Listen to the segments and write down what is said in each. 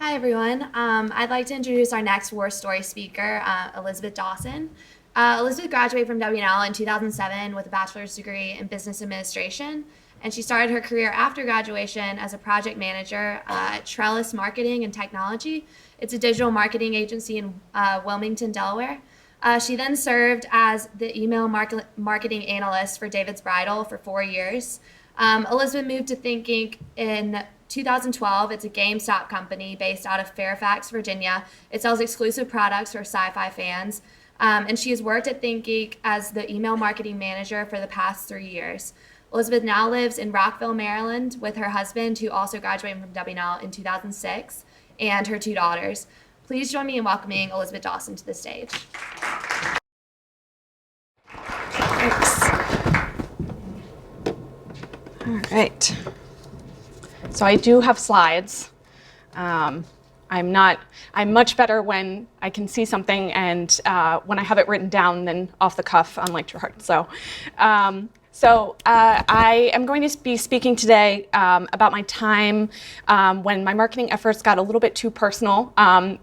Hi, everyone. I'd like to introduce our next war story speaker, Elizabeth Dawson. Elizabeth graduated from WNL in 2007 with a bachelor's degree in business administration, and she started her career after graduation as a project manager at Trellis Marketing and Technology. It's a digital marketing agency in Wilmington, Delaware. She then served as the email marketing analyst for David's Bridal for 4 years. Elizabeth moved to ThinkGeek in 2012. It's a GameStop company based out of Fairfax, Virginia. It sells exclusive products for sci-fi fans. And she has worked at ThinkGeek as the email marketing manager for the past 3 years. Elizabeth now lives in Rockville, Maryland with her husband, who also graduated from WNL in 2006, and her 2 daughters. Please join me in welcoming Elizabeth Dawson to the stage. Thanks. All right. So I do have slides. I'm much better when I can see something and when I have it written down than off the cuff, unlike Gerard. So I am going to be speaking today about my time when my marketing efforts got a little bit too personal.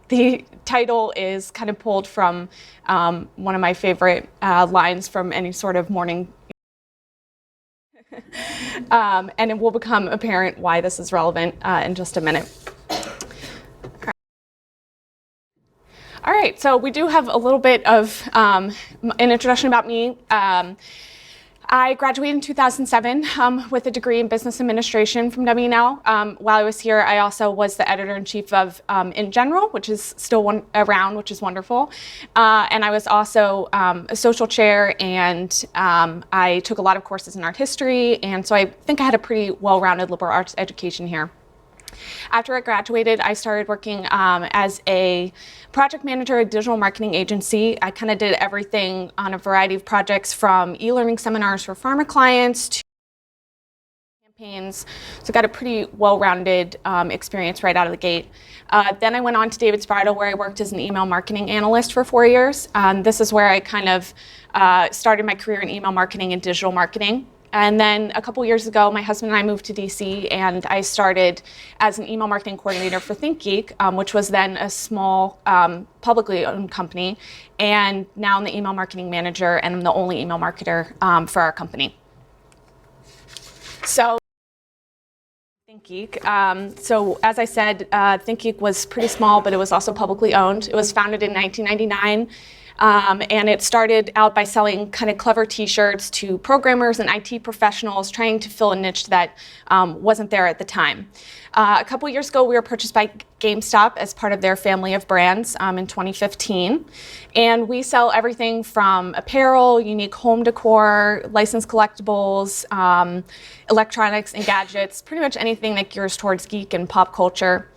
The title is kind of pulled from one of my favorite lines from any sort of morning. And it will become apparent why this is relevant in just a minute. All right, so we do have a little bit of an introduction about me. I graduated in 2007 with a degree in business administration from WNL. While I was here, I also was the editor-in-chief of In General, which is still around, which is wonderful. And I was also a social chair, and I took a lot of courses in art history, and so I think I had a pretty well-rounded liberal arts education here. After I graduated, I started working as a project manager at a digital marketing agency. I kind of did everything on a variety of projects, from e-learning seminars for pharma clients to campaigns. So I got a pretty well-rounded experience right out of the gate. Then I went on to David's Bridal, where I worked as an email marketing analyst for 4 years. This is where I kind of started my career in email marketing and digital marketing. And then a couple years ago, my husband and I moved to DC, and I started as an email marketing coordinator for ThinkGeek, which was then a small publicly owned company. And now I'm the email marketing manager, and I'm the only email marketer for our company. So ThinkGeek. So as I said, ThinkGeek was pretty small, but it was also publicly owned. It was founded in 1999. And it started out by selling kind of clever t-shirts to programmers and IT professionals trying to fill a niche that wasn't there at the time. A couple years ago, we were purchased by GameStop as part of their family of brands in 2015. And we sell everything from apparel, unique home decor, licensed collectibles, electronics and gadgets, pretty much anything that gears towards geek and pop culture.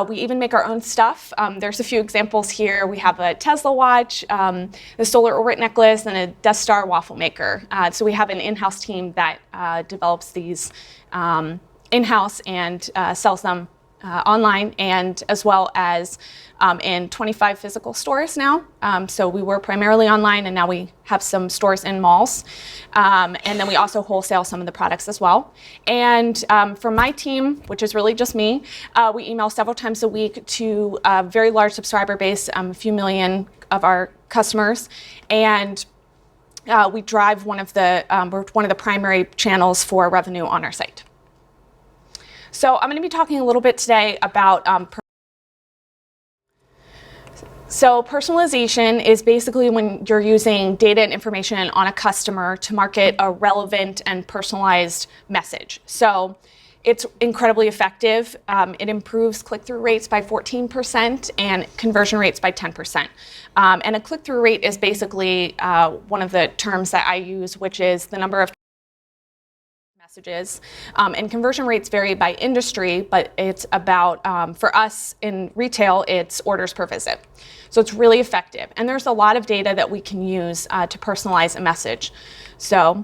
We even make our own stuff. There's a few examples here. We have a Tesla watch, the solar orbit necklace, and a Death Star waffle maker. So we have an in-house team that develops these in-house and sells them online, and as well as in 25 physical stores now. So we were primarily online, and now we have some stores in malls. And then we also wholesale some of the products as well. And for my team, which is really just me, we email several times a week to a very large subscriber base, a few million of our customers. And we drive we're one of the primary channels for revenue on our site. So I'm going to be talking a little bit today about So personalization is basically when you're using data and information on a customer to market a relevant and personalized message. So it's incredibly effective. It improves click-through rates by 14% and conversion rates by 10%. And a click-through rate is basically one of the terms that I use, which is the number of messages. And conversion rates vary by industry, but it's about, for us in retail, it's orders per visit. So it's really effective. And there's a lot of data that we can use to personalize a message. So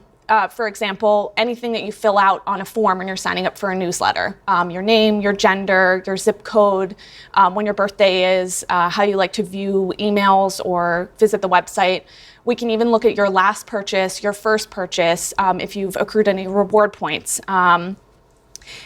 for example, anything that you fill out on a form when you're signing up for a newsletter, your name, your gender, your zip code, when your birthday is, how you like to view emails or visit the website. We can even look at your last purchase, your first purchase, if you've accrued any reward points.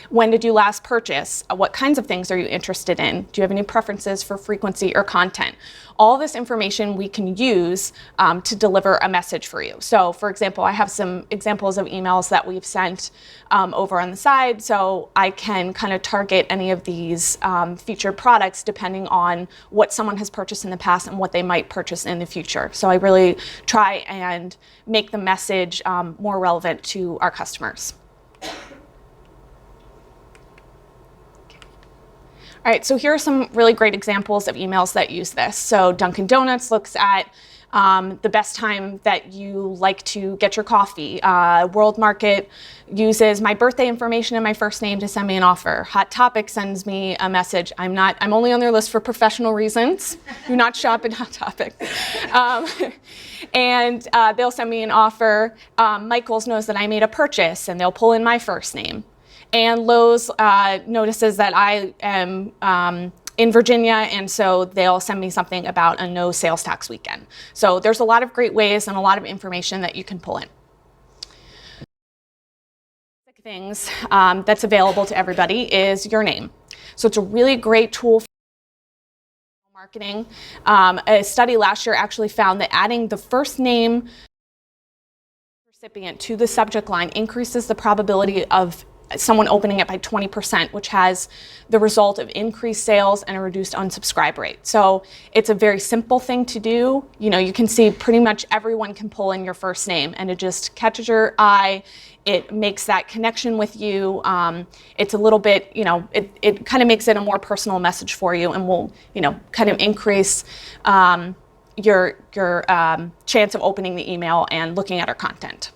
When did you last purchase? What kinds of things are you interested in? Do you have any preferences for frequency or content? All this information we can use to deliver a message for you. So for example, I have some examples of emails that we've sent over on the side, so I can kind of target any of these featured products depending on what someone has purchased in the past and what they might purchase in the future. So I really try and make the message more relevant to our customers. All right, so here are some really great examples of emails that use this. So Dunkin' Donuts looks at the best time that you like to get your coffee. World Market uses my birthday information and my first name to send me an offer. Hot Topic sends me a message. I'm only on their list for professional reasons. Do not shop at Hot Topic. And they'll send me an offer. Michael's knows that I made a purchase and they'll pull in my first name. And Lowe's notices that I am in Virginia, and so they'll send me something about a no sales tax weekend. So there's a lot of great ways and a lot of information that you can pull in. Things that's available to everybody is your name. So it's a really great tool for marketing. A study last year actually found that adding the first name recipient to the subject line increases the probability of someone opening it by 20%, which has the result of increased sales and a reduced unsubscribe rate. So it's a very simple thing to do. You know, you can see pretty much everyone can pull in your first name, and it just catches your eye. It makes that connection with you. It's a little bit, you know, it kind of makes it a more personal message for you, and will, you know, kind of increase your chance of opening the email and looking at our content.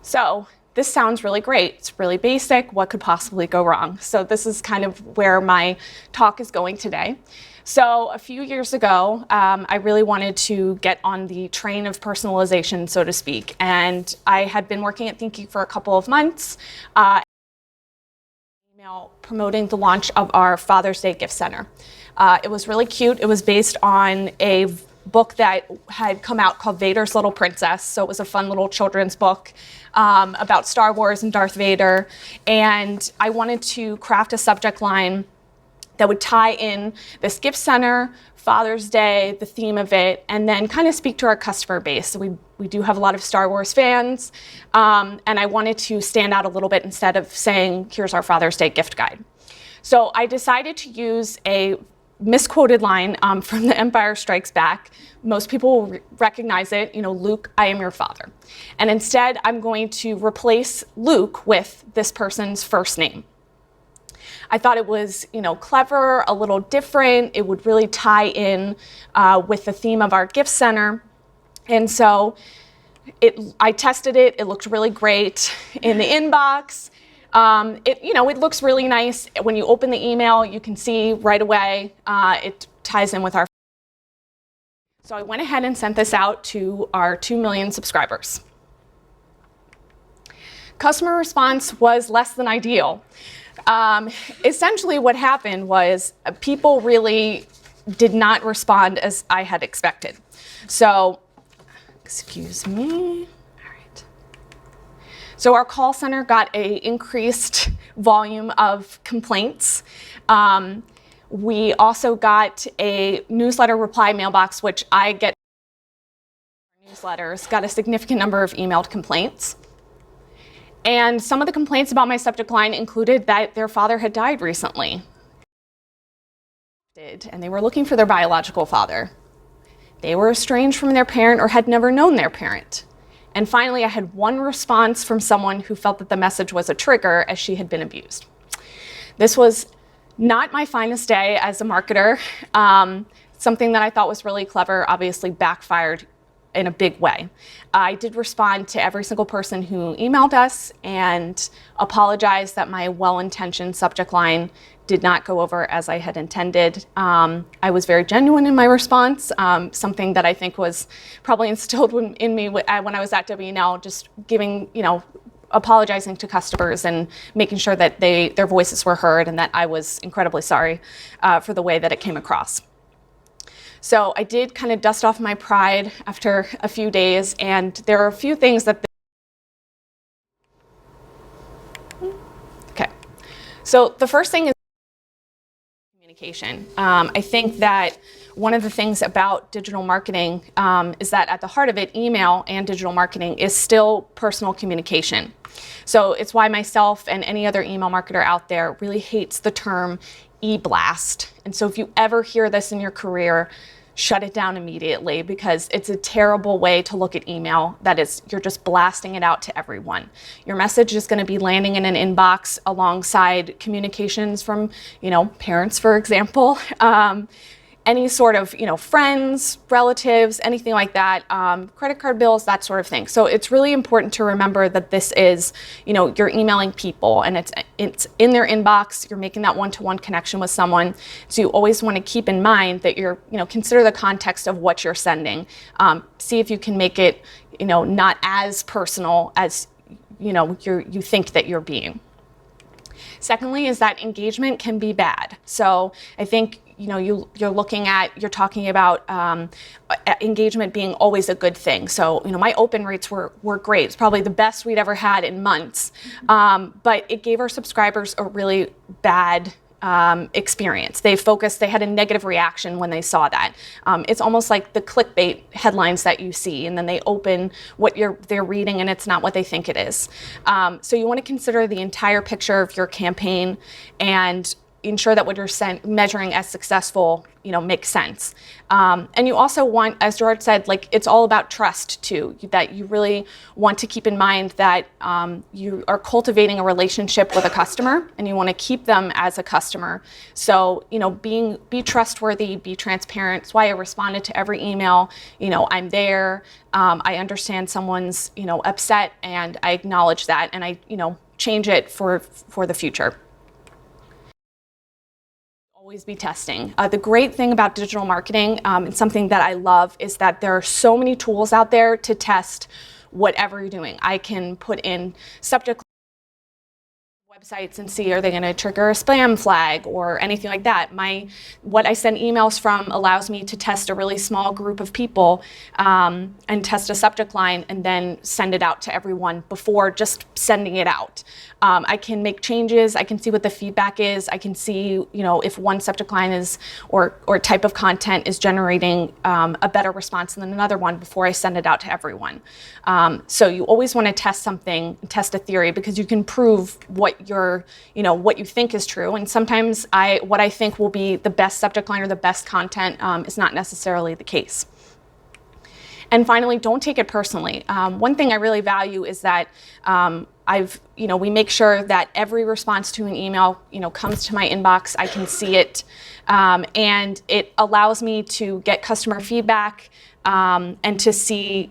So this sounds really great. It's really basic. What could possibly go wrong? So this is kind of where my talk is going today. So a few years ago, I really wanted to get on the train of personalization, so to speak. And I had been working at ThinkGeek for a couple of months, promoting the launch of our Father's Day gift center. It was really cute. It was based on a book that had come out called Vader's Little Princess. So it was a fun little children's book about Star Wars and Darth Vader. And I wanted to craft a subject line that would tie in this gift center, Father's Day, the theme of it, and then kind of speak to our customer base. So we do have a lot of Star Wars fans, and I wanted to stand out a little bit instead of saying, here's our Father's Day gift guide. So I decided to use a misquoted line from The Empire Strikes Back. Most people will recognize it, you know, Luke, I am your father. And instead, I'm going to replace Luke with this person's first name. I thought it was, you know, clever, a little different. It would really tie in with the theme of our gift center. And so I tested it. It looked really great in the inbox. It looks really nice. When you open the email, you can see right away it ties in with our. So I went ahead and sent this out to our 2 million subscribers. Customer response was less than ideal. Essentially what happened was people really did not respond as I had expected. So, excuse me. So our call center got an increased volume of complaints. We also got a newsletter reply mailbox, which I get newsletters, got a significant number of emailed complaints. And some of the complaints about my subject line included that their father had died recently. And they were looking for their biological father. They were estranged from their parent or had never known their parent. And finally, I had one response from someone who felt that the message was a trigger as she had been abused. This was not my finest day as a marketer. Something that I thought was really clever obviously backfired in a big way. I did respond to every single person who emailed us and apologized that my well-intentioned subject line did not go over as I had intended. I was very genuine in my response, something that I think was probably instilled in me when I was at W&L, just giving, apologizing to customers and making sure that their voices were heard and that I was incredibly sorry for the way that it came across. So I did kind of dust off my pride after a few days, and there are a few things that So the first thing is communication. I think that one of the things about digital marketing is that at the heart of it, email and digital marketing is still personal communication. So it's why myself and any other email marketer out there really hates the term e-blast. And so if you ever hear this in your career, shut it down immediately, because it's a terrible way to look at email. That is, you're just blasting it out to everyone. Your message is going to be landing in an inbox alongside communications from, parents, for example. Any sort of, friends, relatives, anything like that, credit card bills, that sort of thing. So it's really important to remember that this is, you're emailing people and it's in their inbox, you're making that one-to-one connection with someone. So you always want to keep in mind that you're, consider the context of what you're sending. See if you can make it, not as personal as, you think that you're being. Secondly is that engagement can be bad. So I think you're talking about engagement being always a good thing. So, my open rates were great. It's probably the best we'd ever had in months. But it gave our subscribers a really bad experience. They had a negative reaction when they saw that. It's almost like the clickbait headlines that you see, and then they open what they're reading and it's not what they think it is. So you want to consider the entire picture of your campaign and ensure that what you're measuring as successful, makes sense. And you also want, as Gerard said, it's all about trust too, that you really want to keep in mind that you are cultivating a relationship with a customer and you want to keep them as a customer. So, be trustworthy, be transparent. That's why I responded to every email. I'm there. I understand someone's, upset, and I acknowledge that, and I, change it for the future. Always be testing. The great thing about digital marketing, and something that I love, is that there are so many tools out there to test whatever you're doing. I can put in subject websites and see, are they going to trigger a spam flag or anything like that. What I send emails from allows me to test a really small group of people and test a subject line and then send it out to everyone before just sending it out. I can make changes. I can see what the feedback is. I can see, if one subject line is or type of content is generating a better response than another one before I send it out to everyone. So you always want to test something, test a theory, because you can prove what what you think is true. And sometimes what I think will be the best subject line or the best content is not necessarily the case. And finally, don't take it personally. One thing I really value is that we make sure that every response to an email, comes to my inbox. I can see it, and it allows me to get customer feedback and to see,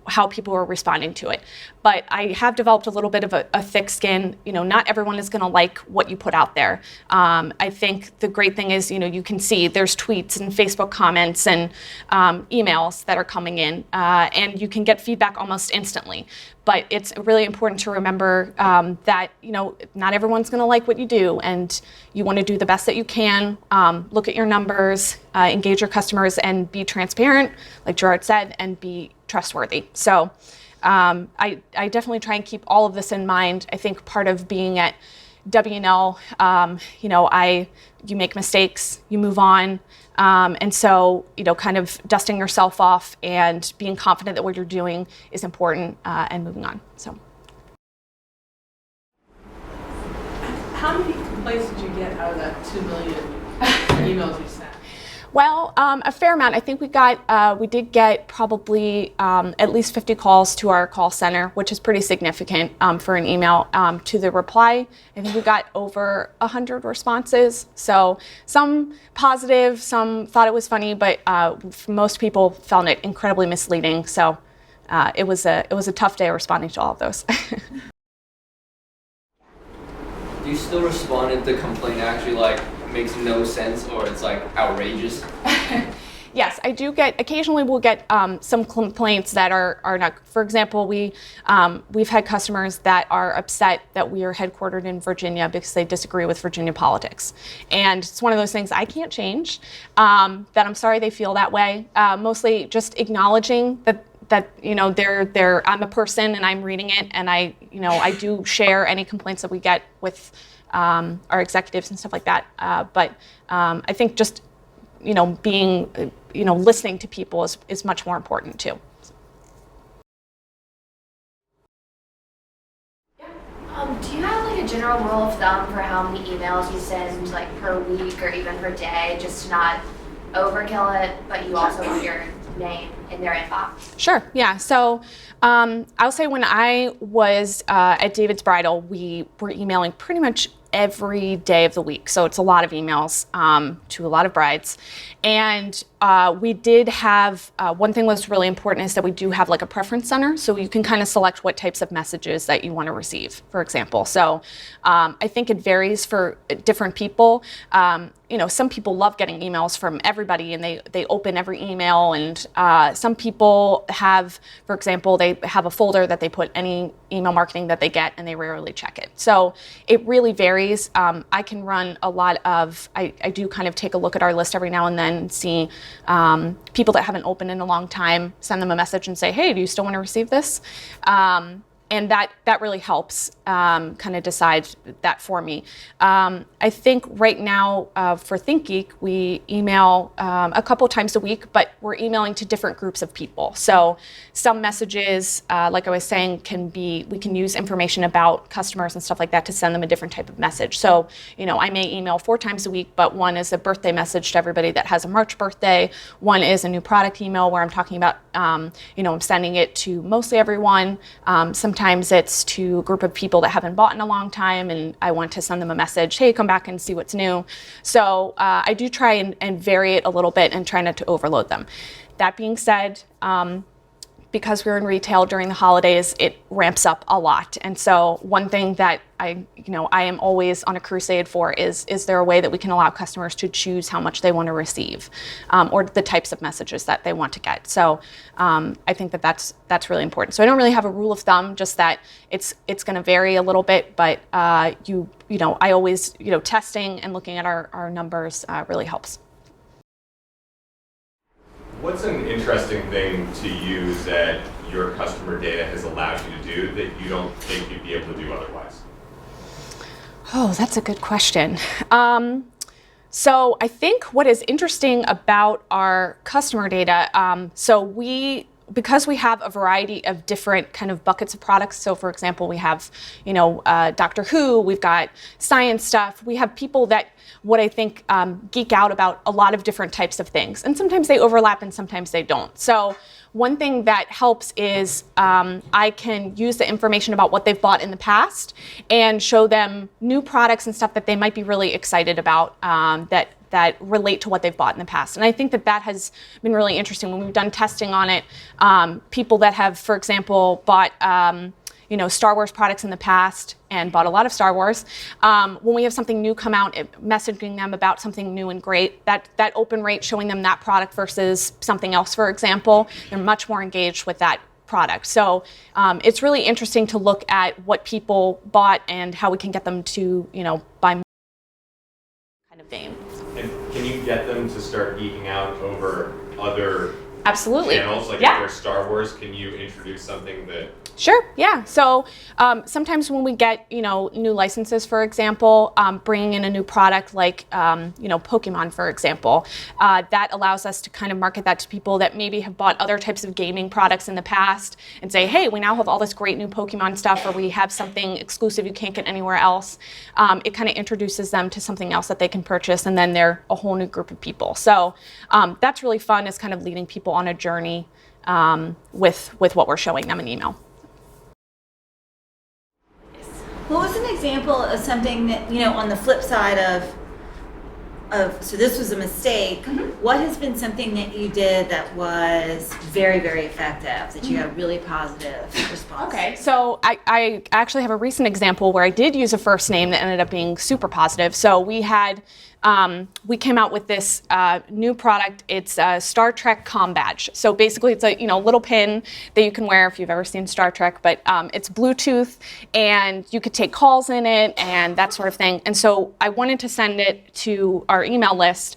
how people are responding to it. But I have developed a little bit of a thick skin. Not everyone is going to like what you put out there. I think the great thing is, you can see there's tweets and Facebook comments and emails that are coming in, and you can get feedback almost instantly. But it's really important to remember that, not everyone's going to like what you do, and you want to do the best that you can. Look at your numbers, engage your customers, and be transparent, like Gerard said, and be trustworthy. So I definitely try and keep all of this in mind. I think part of being at W&L, you make mistakes, you move on. And so, kind of dusting yourself off and being confident that what you're doing is important, and moving on. So, how many complaints did you get out of that 2 million emails you sent? Well, a fair amount. I think we did get probably at least 50 calls to our call center, which is pretty significant for an email. To the reply, I think we got over 100 responses. So some positive, some thought it was funny, but most people found it incredibly misleading. So it was a tough day responding to all of those. Do you still respond if the complaint actually makes no sense or it's outrageous? Yes, I do occasionally we'll get some complaints that are not, for example, we've had customers that are upset that we are headquartered in Virginia because they disagree with Virginia politics. And it's one of those things I can't change, that I'm sorry they feel that way. Mostly just acknowledging that I'm a person and I'm reading it, and I do share any complaints that we get with our executives and stuff like that. But I think just, being, listening to people is much more important too. Do you have like a general rule of thumb for how many emails you send like per week or even per day, just to not overkill it, but you also want your name in their inbox? Sure, yeah. So I'll say when I was at David's Bridal, we were emailing pretty much every day of the week. So it's a lot of emails to a lot of brides. And we did have, one thing was really important is that we do have like a preference center. So you can kind of select what types of messages that you want to receive, for example. So I think it varies for different people. Some people love getting emails from everybody and they open every email. And some people have, for example, they have a folder that they put any email marketing that they get and they rarely check it. So it really varies. I can run a lot of, I do kind of take a look at our list every now and then and see people that haven't opened in a long time, send them a message and say, hey, do you still want to receive this? And that really helps kind of decide that for me. I think right now for ThinkGeek, we email a couple times a week, but we're emailing to different groups of people. So some messages, like I was saying, we can use information about customers and stuff like that to send them a different type of message. So, I may email 4 times a week, but one is a birthday message to everybody that has a March birthday. One is a new product email where I'm talking about, I'm sending it to mostly everyone. Sometimes it's to a group of people that haven't bought in a long time and I want to send them a message, hey, come back and see what's new. So I do try and vary it a little bit and try not to overload them. That being said, because we're in retail during the holidays, it ramps up a lot. And so one thing that I am always on a crusade for is there a way that we can allow customers to choose how much they want to receive or the types of messages that they want to get. So I think that's really important. So I don't really have a rule of thumb, just that it's going to vary a little bit, but I always, testing and looking at our numbers really helps. What's an interesting thing to you that your customer data has allowed you to do that you don't think you'd be able to do otherwise? Oh, that's a good question. So I think what is interesting about our customer data, because we have a variety of different kind of buckets of products. So for example, we have, Doctor Who, we've got science stuff. We have people that what I think geek out about a lot of different types of things. And sometimes they overlap and sometimes they don't. So one thing that helps is I can use the information about what they've bought in the past and show them new products and stuff that they might be really excited about that relate to what they've bought in the past. And I think that has been really interesting. When we've done testing on it, people that have, for example, bought Star Wars products in the past and bought a lot of Star Wars, when we have something new come out, messaging them about something new and great, that open rate, showing them that product versus something else, for example, they're much more engaged with that product. So it's really interesting to look at what people bought and how we can get them to, buy more kind of vein. And can you get them to start geeking out over other Absolutely. channels? Like Yeah. if there's Star Wars, can you introduce something that... Sure, yeah. So sometimes when we get, new licenses, for example, bringing in a new product like, Pokemon, for example, that allows us to kind of market that to people that maybe have bought other types of gaming products in the past and say, hey, we now have all this great new Pokemon stuff, or we have something exclusive you can't get anywhere else. It kind of introduces them to something else that they can purchase, and then they're a whole new group of people. So that's really fun, is kind of leading people on a journey with what we're showing them in email. What was an example of something that, on the flip side of so this was a mistake, what has been something that you did that was very, very effective, that you got really positive response? Okay, so I actually have a recent example where I did use a first name that ended up being super positive. So we came out with this new product. It's a Star Trek comm badge. So basically it's a little pin that you can wear if you've ever seen Star Trek, but it's Bluetooth and you could take calls in it and that sort of thing. And so I wanted to send it to our our email list,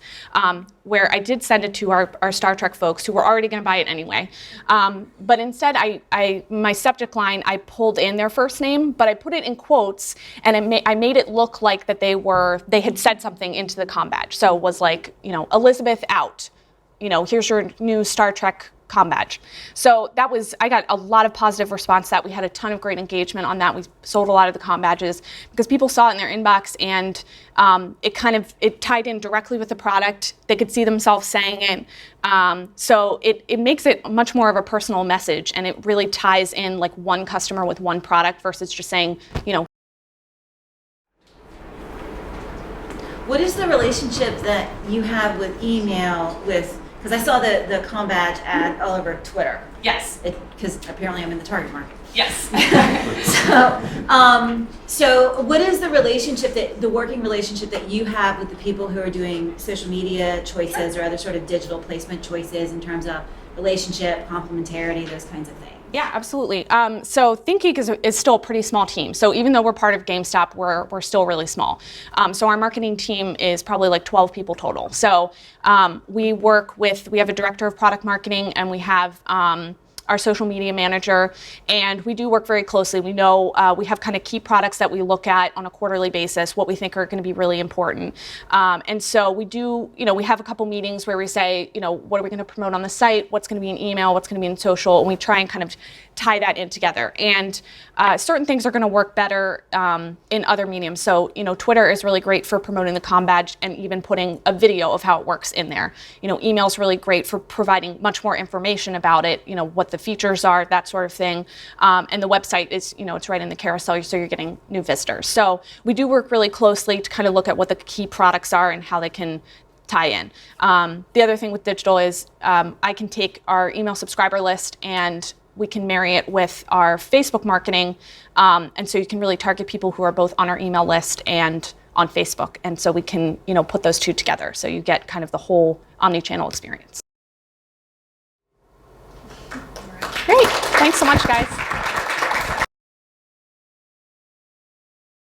where I did send it to our Star Trek folks who were already going to buy it anyway. But instead, my subject line, I pulled in their first name, but I put it in quotes, and I made it look like that they had said something into the comm badge. So it was like, Elizabeth out. Here's your new Star Trek comm badge. So I got a lot of positive response to that. We had a ton of great engagement on that. We sold a lot of the comm badges because people saw it in their inbox, and it tied in directly with the product. They could see themselves saying it. So it makes it much more of a personal message, and it really ties in like one customer with one product versus just saying, What is the relationship that you have with email because I saw the comm badge ad all over Twitter. Yes. Because apparently I'm in the target market. Yes. So what is the working relationship that you have with the people who are doing social media choices or other sort of digital placement choices in terms of relationship, complementarity, those kinds of things? Yeah, absolutely. So ThinkGeek is still a pretty small team. So even though we're part of GameStop, we're still really small. So our marketing team is probably like 12 people total. So we have a director of product marketing, and we have our social media manager, and we do work very closely. We know we have kind of key products that we look at on a quarterly basis, what we think are going to be really important. And so we do, we have a couple meetings where we say, what are we going to promote on the site? What's going to be in email? What's going to be in social? And we try and kind of tie that in together. And certain things are going to work better in other mediums. So, Twitter is really great for promoting the comm badge and even putting a video of how it works in there. Email is really great for providing much more information about it, what the features are, that sort of thing. And the website is, it's right in the carousel, so you're getting new visitors. So we do work really closely to kind of look at what the key products are and how they can tie in. The other thing with digital is I can take our email subscriber list and we can marry it with our Facebook marketing. And so you can really target people who are both on our email list and on Facebook. And so we can, put those two together. So you get kind of the whole omni-channel experience. Great. Thanks so much, guys.